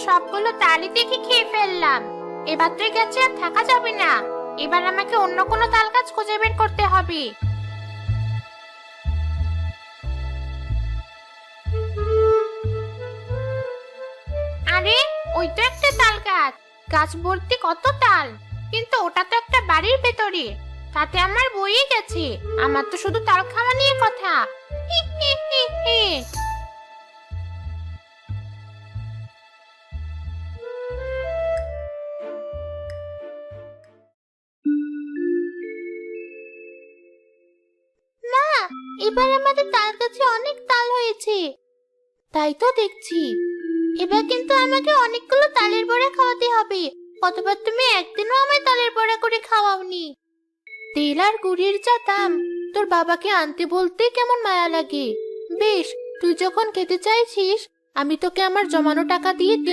সবগুলো তালই দেখে খেয়ে ফেললাম। এবার তো এই গাছে আর থাকা যাবে না। এবার আমাকে অন্য কোনো তাল গাছ খুঁজে বের করতে হবে। আরে, ওই তো একটা তাল গাছ। গাছ ভর্তি কত তাল, কিন্তু ওটা তো একটা বাড়ির ভেতরে। তাতে আমার বইয়ে গেছে। আমার তো শুধু তাল খাওয়া নিয়ে কথা। হি হি হি হি। মা, এবার আমাদের তাল গাছে অনেক তাল হয়েছে। তাই তো দেখছি। এবার কিন্তু আমাকে অনেকগুলো তালের বড়া খাওয়াতে হবে। কতবার তুমি একদিনও আমায় তালের বড়া করে খাওয়াওনি। তেল আর গুড়ের যা দাম, তোর বাবাকে আনতে বলতে কেমন মায়া লাগে। বেশ, তুই যখন খেতে চাইছিস, আমি তোকে আমার জমানো টাকা দিয়ে তেল